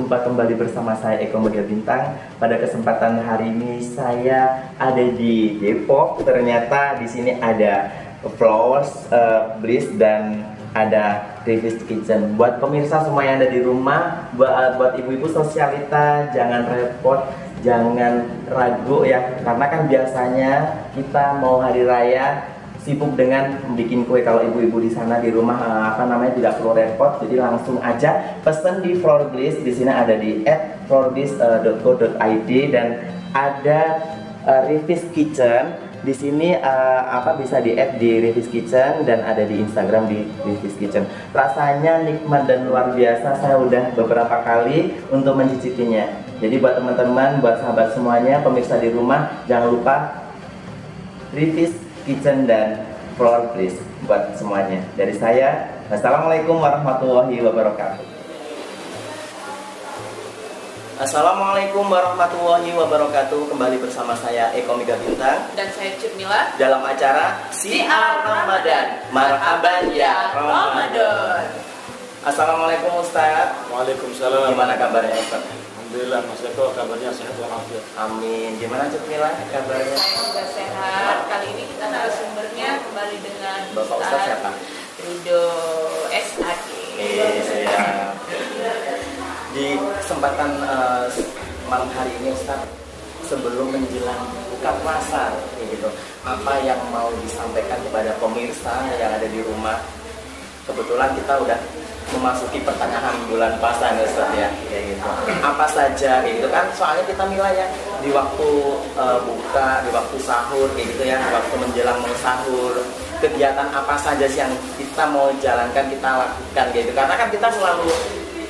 Jumpa kembali bersama saya Eko Media Bintang. Pada kesempatan hari ini saya ada di Depok. Ternyata di sini ada Flowers Bliss dan ada Rifis Kitchen. Buat pemirsa semua yang ada di rumah, buat ibu-ibu sosialita, jangan repot, jangan ragu ya, karena kan biasanya kita mau hari raya sibuk dengan bikin kue. Kalau ibu-ibu di sana di rumah tidak perlu repot, jadi langsung aja pesen di Flower Bliss. Di sini ada di @flowerbliss.co.id dan ada Rifis Kitchen. Di sini bisa di add di Rifis Kitchen dan ada di Instagram di Rifis Kitchen. Rasanya nikmat dan luar biasa. Saya udah beberapa kali untuk mencicipinya. Jadi buat teman-teman, buat sahabat semuanya, pemirsa di rumah, jangan lupa Rifis Kitchen dan Flower Bliss buat semuanya. Dari saya, assalamualaikum warahmatullahi wabarakatuh. Assalamualaikum warahmatullahi wabarakatuh. Kembali bersama saya Eko Media Bintang dan saya Cutmila dalam acara Siar Ramadan. Marhaban ya Ramadan. Assalamualaikum Ustaz. Waalaikumsalam. Gimana kabarnya Ustaz? Alhamdulillah Mas Eko, kabarnya sehat walafiat. Amin. Gimana Cutmila kabarnya? Saya juga sehat. Kali ini kita narasumbernya kembali dengan Bapak Ustaz siapa? Rido SAG. Siap. Di kesempatan malam hari ini Ustaz, sebelum menjelang buka puasa gitu, apa yang mau disampaikan kepada pemirsa yang ada di rumah? Kebetulan kita udah memasuki pertengahan bulan puasa nih Ustaz ya, kayak gitu. Apa saja kayak gitu kan, soalnya kita milah ya di waktu buka, di waktu sahur kayak gitu ya, di waktu menjelang mau sahur, kegiatan apa saja sih yang kita mau jalankan, kita lakukan gitu. Karena kan kita selalu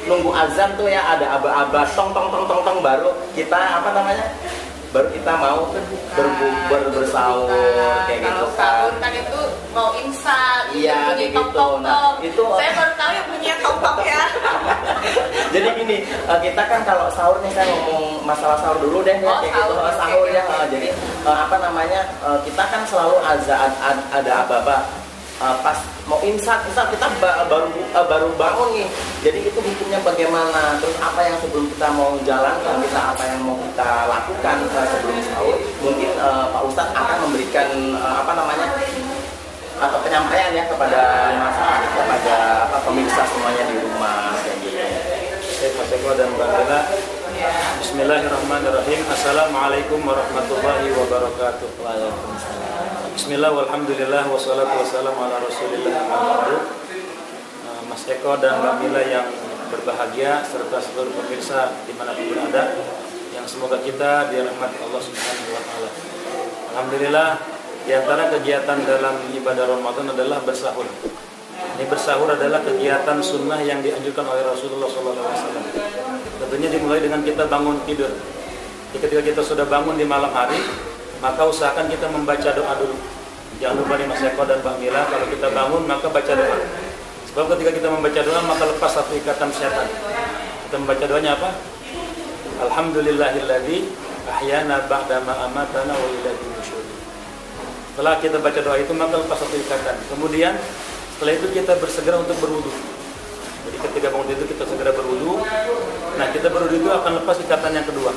nunggu azan tuh ya, ada aba-aba tong baru kita baru kita mau bersahur kayak gitu kan. Kalau sahur kan itu mau imsak, iya bunyi kayak gitu. Nah, itu saya baru tahu yang bunyinya tong ya. Jadi gini, kita kan kalau sahur nih, saya ngomong masalah sahur dulu deh ya, kayak gitu. Sahur ya. Jadi kita kan selalu ada aba-aba pas mau imsak kita baru bangun nih. Jadi itu hukumnya bagaimana? Terus apa yang sebelum kita mau jalankan, apa yang mau kita lakukan sebelum sahur? Mungkin Pak Ustadz akan memberikan atau penyampaian ya kepada masyarakat, kepada pemirsa semuanya di rumah kayak gitu. Saya Mas Eko dan Mbak Bella. Bismillahirrahmanirrahim. Assalamualaikum warahmatullahi wabarakatuh. Waalaikumsalam. Bismillah, walhamdulillah, wassalatu wassalamu ala rasulillah. Mas Eko dan Mbak Mila yang berbahagia, serta seluruh pemirsa dimanapun berada, yang semoga kita dirahmati Allah Subhanahu wa Ta'ala. Alhamdulillah, di antara kegiatan dalam ibadah Ramadan adalah bersahur. Ini bersahur adalah kegiatan sunnah yang dianjurkan oleh Rasulullah SAW. Tentunya dimulai dengan kita bangun tidur. Ketika kita sudah bangun di malam hari, maka usahakan kita membaca doa dulu. Jangan lupa nih Mas Eko dan Mbak Mila, kalau kita bangun maka baca doa. Sebab ketika kita membaca doa maka lepas satu ikatan setan. Kita membaca doanya apa? Alhamdulillahilladzi ahyana ba'dama amatana wa ilaihi nusyur. Setelah kita baca doa itu maka lepas satu ikatan. Kemudian setelah itu kita bersegera untuk berwudu. Jadi ketika bangun itu kita segera berwudu. Nah, kita berwudu itu akan lepas ikatan yang kedua.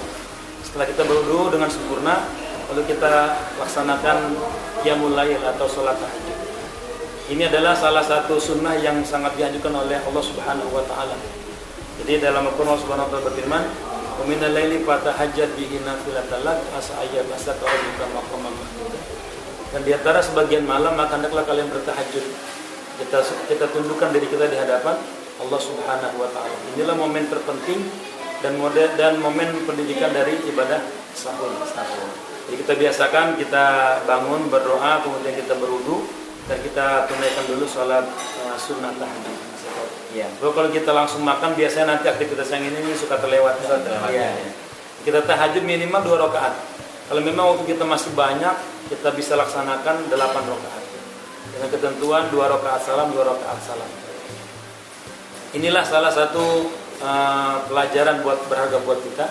Setelah kita berwudu dengan sempurna, lalu kita laksanakan qiyamul lail atau sholat tahajud. Ini adalah salah satu sunnah yang sangat dianjurkan oleh Allah Subhanahu wa Ta'ala. Jadi dalam Al-Quran Allah Subhanahu wa Ta'ala berfirman, "Wa minal laili fatahajjad bihi nafilatan lak asa ayyabasaka rabbika maqaman mahmuda." Dan di antara sebagian malam maka hendaklah kalian bertahajud. Kita tundukkan diri kita di hadapan Allah Subhanahu wa Ta'ala. Inilah momen terpenting dan momen pendidikan dari ibadah sahur. Jadi kita biasakan, kita bangun berdoa, kemudian kita berwudu dan kita tunaikan dulu sholat sunnah tahajud. Ya. Kalau kita langsung makan, biasanya nanti aktivitas yang ini suka terlewat. Ya. Kita tahajud minimal 2 rakaat. Kalau memang waktu kita masih banyak, kita bisa laksanakan 8 rakaat. Dengan ketentuan 2 rakaat salam, 2 rakaat salam. Inilah salah satu pelajaran berharga buat kita.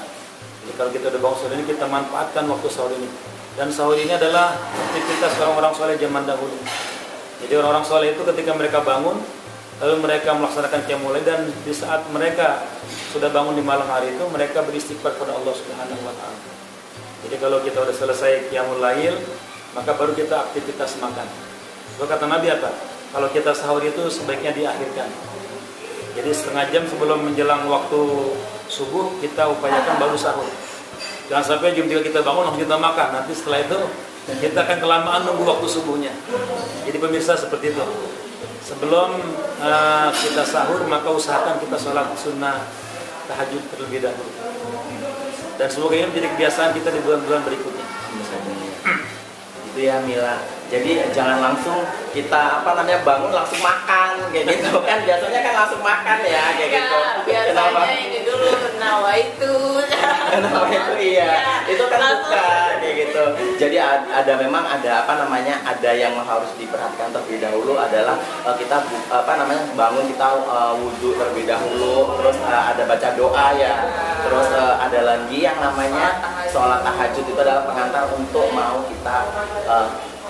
Jadi kalau kita udah bangun sahur ini, kita manfaatkan waktu sahur ini. Dan sahur ini adalah aktivitas orang-orang soleh zaman dahulu. Jadi orang-orang soleh itu ketika mereka bangun, lalu mereka melaksanakan qiyamul lail, dan di saat mereka sudah bangun di malam hari itu mereka beristighfar kepada Allah Subhanahu wa taala. Jadi kalau kita sudah selesai qiyamul lail, maka baru kita aktivitas makan. Lalu kata Nabi apa? Kalau kita sahur itu sebaiknya diakhirkan. Jadi setengah jam sebelum menjelang waktu subuh kita upayakan baru sahur. Jangan sampai jam 3 kita bangun langsung kita makan. Nanti setelah itu kita akan kelamaan nunggu waktu subuhnya. Jadi pemirsa seperti itu. Sebelum kita sahur maka usahakan kita sholat sunnah tahajud terlebih dahulu. Dan semoga ini menjadi kebiasaan kita di bulan-bulan berikutnya. Itu ya Mila. Jadi jangan langsung kita bangun langsung makan kayak gitu kan, biasanya kan langsung makan ya kayak gitu. Biasanya ini dulu nawaitu. Nawaitu iya. Itu kan bukan kayak gitu. Jadi memang ada ada yang harus diperhatikan terlebih dahulu adalah kita bangun kita wudhu terlebih dahulu, terus ada baca doa ya. Terus ada lagi yang namanya sholat tahajud, itu adalah pengantar untuk mau kita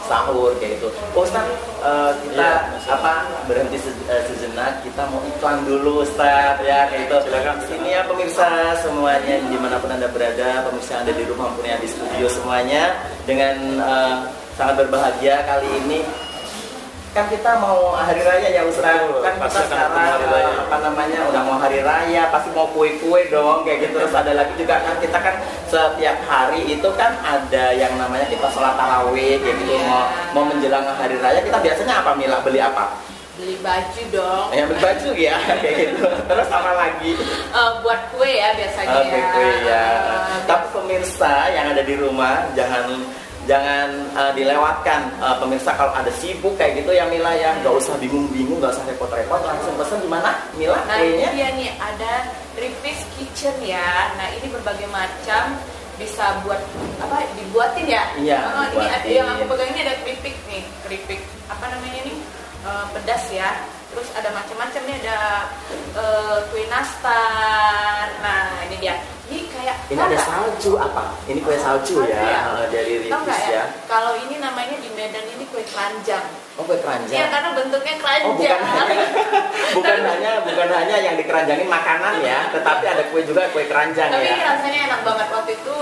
sahur kayak gitu. Ustaz, kita berhenti sejenak, kita mau iklan dulu Ustaz ya kayak gitu. Silakan. Ini ya pemirsa semuanya dimanapun Anda berada, pemirsa yang ada di rumah maupun yang di studio semuanya, dengan sangat berbahagia kali ini kan kita mau hari raya ya Ustaz. Kan kita sekarang udah mau hari raya, pasti mau kue-kue dong kayak gitu. Terus ada lagi juga kan kita kan setiap hari itu kan ada yang namanya kita sholat tarawih kayak gitu. Mau menjelang hari raya kita biasanya apa Mila? Beli apa? Beli baju dong. Ya beli baju ya kayak gitu. Terus apa lagi? Buat kue ya biasanya. Kue ya. Tapi pemirsa yang ada di rumah jangan dilewatkan, pemirsa, kalau ada sibuk kayak gitu ya Mila ya, nggak usah bingung-bingung, nggak usah repot-repot, langsung pesen di mana Mila? Nah ini dia nih, ada Ripis Kitchen ya. Nah ini berbagai macam, bisa buat dibuatin ya. Iya. Ini ada yang aku pegang ini, ada keripik nih, keripik pedas ya. Terus ada macam-macam nih, ada kue nastar. Nah ini dia. Ini kayak ini ada salju apa? Ini kue salju ya, dari Ripis ya. Kalau ini namanya di Medan ini kue keranjang. Oh kue keranjang. Iya karena bentuknya keranjang. bukan hanya yang dikeranjangin makanan ya, tetapi ada kue juga, kue keranjang. Tapi ya. Ini rasanya enak banget. Waktu itu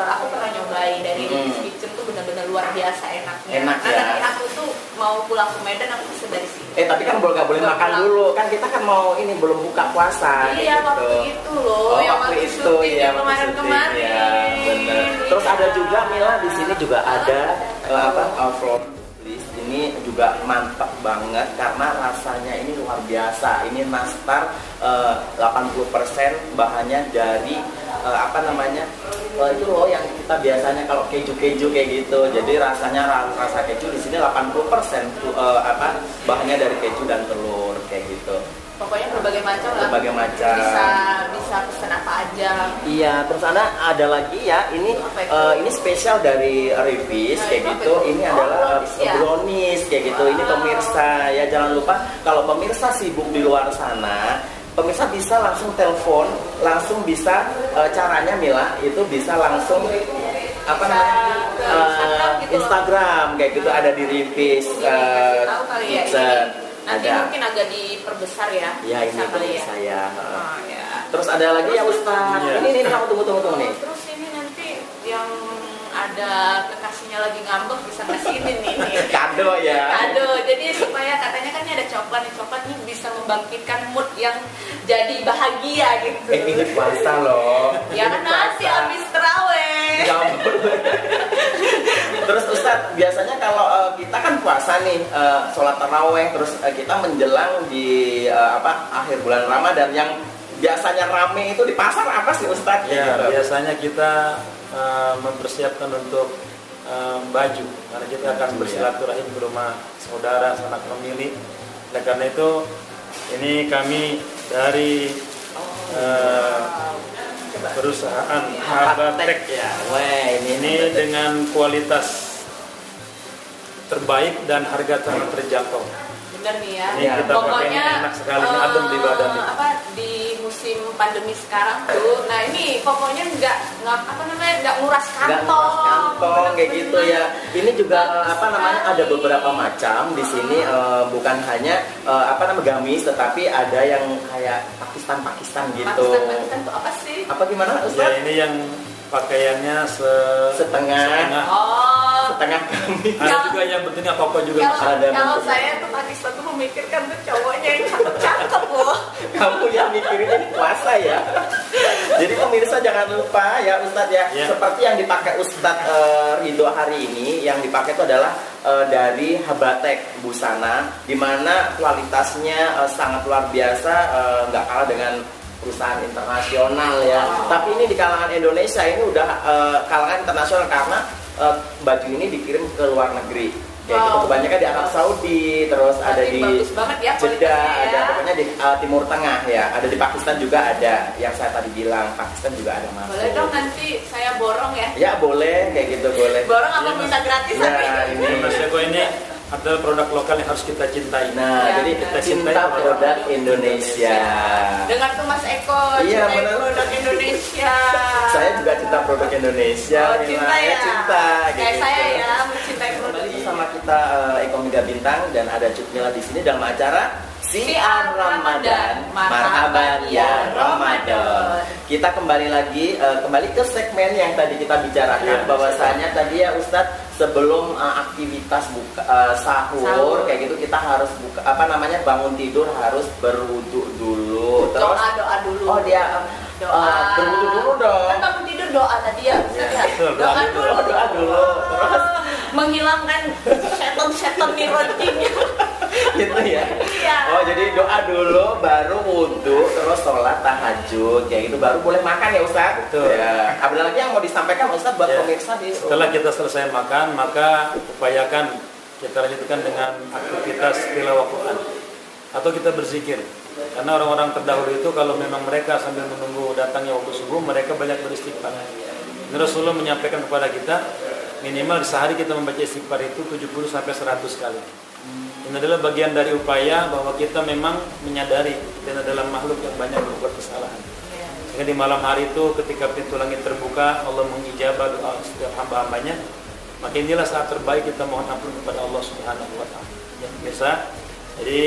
aku pernah nyobain dari Ripis Kitchen tuh benar-benar luar biasa enaknya. Enak ya. Nanti aku tuh mau pulang ke Medan aku bisa dari sini. Tapi kan nggak boleh makan dulu, kan kita kan mau ini belum buka puasa. Iya gitu. Waktu itu loh, yang waktu itu ya, kemarin-kemarin. Ya, bener. Terus ada juga Mila di sini juga ada flower bliss. Ini juga mantap banget karena rasanya ini luar biasa. Ini nastar 80% bahannya dari itu loh yang kita biasanya kalau keju kayak gitu. Jadi rasanya rasa keju di sini 80% bahannya dari keju dan telur kayak gitu. Pokoknya berbagai macam lah. Berbagai macam. Bisa pesan apa aja. Iya, terus ada lagi ya. Ini spesial dari Ripis kayak gitu. Ini adalah brownies kayak gitu. Ini pemirsa ya, jangan lupa kalau pemirsa sibuk di luar sana, pemirsa bisa langsung telepon, langsung bisa caranya Mila itu bisa langsung Instagram kayak gitu, ada di Ripis Kitchen. Nanti mungkin agak diperbesar ya. Ya ini pemirsa ya. Ya. Terus ada lagi ya Ustaz. Ini kamu tunggu nih. Terus ini nanti yang ada kekasihnya lagi ngambek bisa ngasih ini nih. Kado ya. Kado. Jadi supaya katanya kan ini ada coklat nih bisa membangkitkan mood yang jadi bahagia gitu. Ini puasa loh. Ya kan nanti habis terawih. Terus Ustadz, biasanya kalau kita kan puasa nih, sholat taraweh, terus kita menjelang di akhir bulan Ramadan, yang biasanya rame itu di pasar apa sih Ustadz? Ya, gitu? Biasanya kita mempersiapkan untuk baju, karena kita akan bersilaturahim ke rumah saudara, sanak famili. Dan karena itu ini kami dari perusahaan Habatek ya. Ini dengan kualitas terbaik dan harga terjangkau. Bener nih ya. Ini kita pakai, ini enak sekali, ini adem di badan. Di musim pandemi sekarang tuh. Nah ini pokoknya nggak nguras Nggak kantong. nguras kantong kayak gitu ya. Ini juga Bagus apa namanya sekali. ada beberapa macam di sini, bukan hanya gamis, tetapi ada yang kayak Pakistan gitu. Pakistan tuh apa sih? Apa gimana Ya Ustaz? ini yang pakaiannya Setengah. Oh. Setengah gamis. Ada juga yang bentuknya koko juga. Ada Kalau bentuknya. saya tuh Pakistan tuh memikirkan tuh cowoknya yang cakep-cakep loh. Kamu yang mikirin ini puasa ya. Jadi pemirsa jangan lupa ya Ustadz ya, Ya. seperti yang dipakai Ustadz Ridho hari ini, yang dipakai itu adalah dari Habatek busana, dimana kualitasnya sangat luar biasa, nggak kalah dengan perusahaan internasional ya. Tapi ini di kalangan Indonesia ini udah kalangan internasional karena baju ini dikirim ke luar negeri. Ya, Wow. kebanyakan di Arab Saudi, terus ada Berarti di bagus banget ya Jeddah, kualitasnya ada ya. pokoknya di Timur Tengah ya, ada di Pakistan juga ada. Yang saya tadi bilang Pakistan juga ada masuk. Boleh dong nanti saya borong ya. Ya boleh, kayak gitu boleh. Borong apa Iya, Mas. minta gratis Ya, tapi ini. Mas Eko ini adalah produk lokal yang harus kita cintai. Nah, Ya, jadi kita cintai cinta produk Indonesia. Dengan tuh Mas Eko Iya, cintai benar. produk Indonesia. Saya juga cinta produk Indonesia. Oh, Mila. cinta ya. Cinta. Kayak gitu. saya ya mencintai produk Kembali bersama kita Eko Mega Bintang dan ada Cut Mila di sini dalam acara Siar Ramadan. Marhaban ya Ramadan. Kita kembali lagi kembali ke segmen yang tadi kita bicarakan, Iya. bahwasanya tadi ya Ustadz sebelum aktivitas sahur kayak gitu kita harus bangun tidur harus berwudu dulu. Terus doa dulu. oh dia berwudu dulu dong. Kan bangun tidur doa tadi ya. Ustaz, ya. betul, Doa doa dulu. dulu. Doa dulu. Terus menghilangkan setan-setan nih rotinya. gitu ya. Iya. Oh jadi doa dulu baru wudhu terus sholat tahajud kayak gitu baru boleh makan ya Ustaz. Betul. Ya. Ada lagi yang mau disampaikan Ustaz buat Ya. pemirsa di Setelah kita selesai makan, maka upayakan kita lanjutkan dengan aktivitas tilawah Quran atau kita berzikir. Karena orang-orang terdahulu itu kalau memang mereka sambil menunggu datangnya waktu subuh, mereka banyak beristighfar. Ini Rasulullah menyampaikan kepada kita minimal sehari kita membaca istighfar itu 70 sampai 100 kali. Ini adalah bagian dari upaya bahwa kita memang menyadari dan adalah makhluk yang banyak berbuat kesalahan. Sehingga di malam hari itu ketika pintu langit terbuka, Allah mengijabah doa setiap hamba-hambanya. Maka inilah saat terbaik kita mohon ampun kepada Allah Subhanahu wa taala. Ya, biasa. Jadi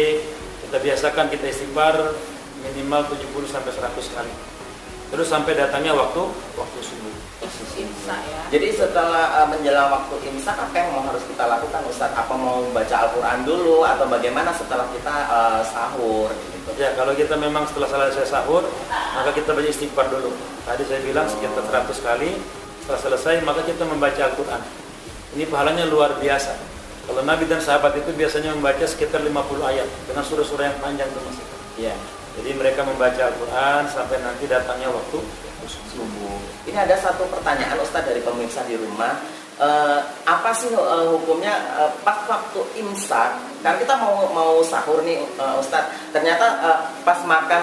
kita biasakan kita istighfar minimal 70 sampai 100 kali. Terus sampai datangnya waktu subuh. Imsak ya. Jadi setelah menjelang waktu imsak apa yang harus kita lakukan Ustaz? Apa mau baca Al-Quran dulu atau bagaimana setelah kita sahur gitu? Ya, kalau kita memang setelah selesai sahur, maka kita baca istighfar dulu. Tadi saya bilang sekitar 100 kali. Setelah selesai, maka kita membaca Al-Quran. Ini pahalanya luar biasa. Kalau Nabi dan sahabat itu biasanya membaca sekitar 50 ayat dengan surah-surah yang panjang itu Mas. Iya. Jadi mereka membaca Al-Quran sampai nanti datangnya waktu Subuh. Ini ada satu pertanyaan Ustadz dari pemirsa di rumah. Apa sih hukumnya pas waktu imsak? Karena kita mau sahur nih Ustadz. Ternyata pas makan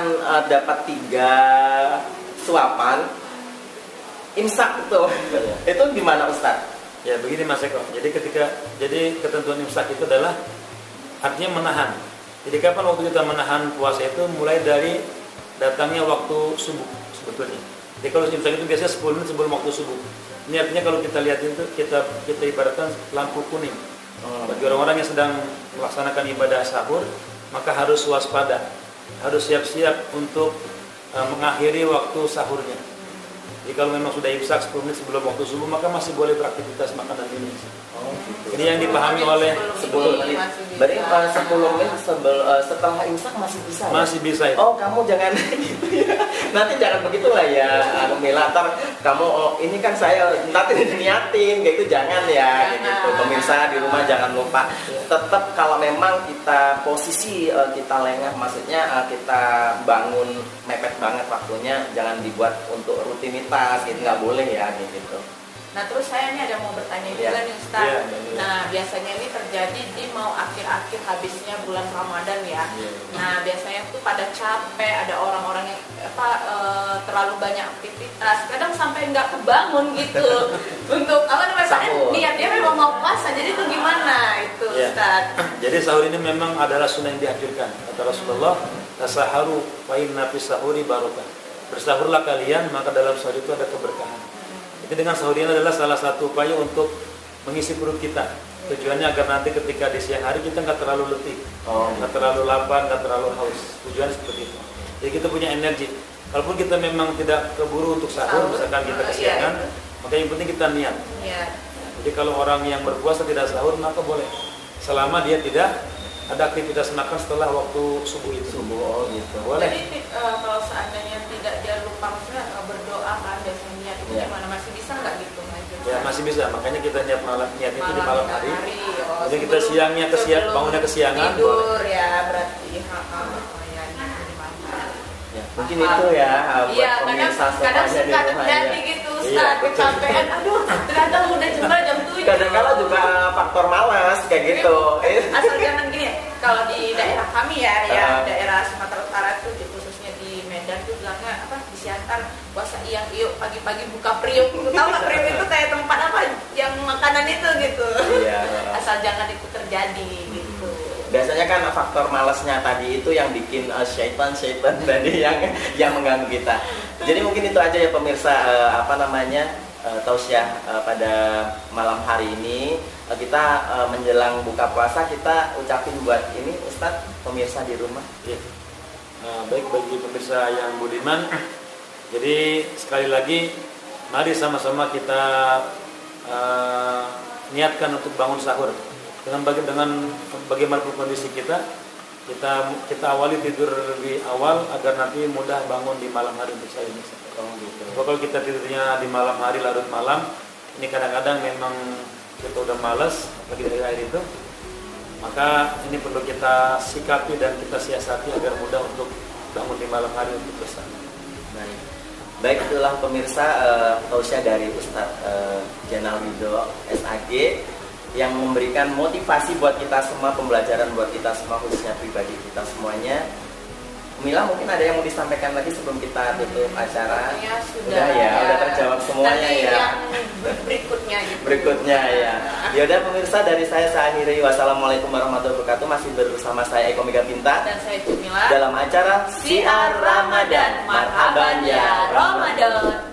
dapat 3 suapan imsak itu. Itu gimana Ustadz? Ya begini Mas Eko. Jadi ketentuan imsak itu adalah artinya menahan. Jadi kapan waktu kita menahan puasa itu mulai dari datangnya waktu subuh sebetulnya. Jadi kalau imsak itu biasanya 10 menit sebelum waktu subuh. Ini artinya kalau kita lihat itu kita ibaratkan lampu kuning. Bagi orang-orang yang sedang melaksanakan ibadah sahur, maka harus waspada, harus siap-siap untuk mengakhiri waktu sahurnya. Jadi kalau memang sudah imsak 10 menit sebelum waktu subuh, maka masih boleh beraktivitas makan dan minum. Gitu. Ini yang dipahami oleh 10 menit. Berarti 10 menit setelah imsak masih bisa ya? masih bisa itu. Oh kamu jangan gitu ya. Nanti jangan begitulah ya Mila. Ntar kamu ini kan saya nanti diniatin kayak itu jangan ya kayak gitu. Pemirsa di rumah jangan lupa. Tetap kalau memang kita posisi kita lengah, maksudnya kita bangun mepet banget waktunya, jangan dibuat untuk rutinitas gitu, nggak boleh ya gitu. Nah terus saya ini ada mau bertanya Iya. juga nih Ustaz. Iya. Nah biasanya ini terjadi di mau akhir-akhir habisnya bulan Ramadan ya. Iya. Nah biasanya tuh pada capek, ada orang-orang yang terlalu banyak aktivitas, kadang sampai nggak kebangun gitu untuk Sahur. niatnya memang mau puasa, jadi itu gimana itu Iya. Ustaz? Jadi sahur ini memang adalah sunnah yang dianjurkan kata Rasulullah. tasaharu fa inna fis sahuri barokah. Bersahurlah kalian, maka dalam sahur itu ada keberkahan. Jadi dengan sahur ini adalah salah satu upaya untuk mengisi perut kita. Tujuannya agar nanti ketika di siang hari kita nggak terlalu letih, nggak terlalu lapar, nggak terlalu haus. Tujuannya seperti itu. Jadi kita punya energi. Kalaupun kita memang tidak keburu untuk sahur, misalkan kita kesiangan, maka yang penting kita niat. Jadi kalau orang yang berpuasa tidak sahur, maka boleh. Selama dia tidak ada aktivitas makan setelah waktu subuh itu. Subuh, gitu. Boleh. Jadi kalau seandainya tidak dia lupa maksudnya berdoa kan biasanya niat itu gimana, masih bisa nggak gitu ngaji? Ya masih bisa, makanya kita niat itu di malam hari. Oh, Jadi kita siangnya bangunnya kesiangan. Tidur boleh. ya berarti. Ya, di malam hari. Ya, mungkin itu ya buat pemirsa kadang semuanya di suka rumah terjadi ya. gitu, Ustaz, kecapean, aduh ternyata udah jembar jam 7. Kadang-kala juga faktor malas kayak gitu. Asal jangan gini, kalau di daerah kami ya, daerah Sumatera Utara itu khususnya di Medan tuh bilangnya apa, di Siantar puasa iyang iuk pagi-pagi buka priuk. Tahu nggak priuk itu kayak tempat apa yang makanan itu gitu. Iya. Asal jangan itu terjadi gitu. Biasanya kan faktor malasnya tadi itu yang bikin syaitan tadi yang mengganggu kita. Jadi mungkin itu aja ya pemirsa tausiah pada malam hari ini. Kita menjelang buka puasa kita ucapin buat ini Ustadz pemirsa di rumah. Ya. Baik bagi pemirsa yang budiman. Jadi sekali lagi mari sama-sama kita niatkan untuk bangun sahur. Dengan bagaimanapun kondisi kita awali tidur lebih awal agar nanti mudah bangun di malam hari untuk saya ini. Kalau kita tidurnya di malam hari larut malam, ini kadang-kadang memang kita udah malas bagi dari air itu, maka ini perlu kita sikapi dan kita siasati agar mudah untuk bangun di malam hari untuk bersama. Baik itulah pemirsa tausiah dari Ustadz Jainal Ridho SAG yang memberikan motivasi buat kita semua, pembelajaran buat kita semua, khususnya pribadi kita semuanya. Mila mungkin ada yang mau disampaikan lagi sebelum kita tutup acara? Ya, udah terjawab semuanya. Tadi ya. Yang berikutnya gitu. Berikutnya ya. Yaudah pemirsa, dari saya akhiri. Wassalamualaikum warahmatullahi wabarakatuh. Masih bersama saya Eko Mega Pinta Dan saya Cumila dalam acara Siar Ramadan. Marhaban ya Ramadan.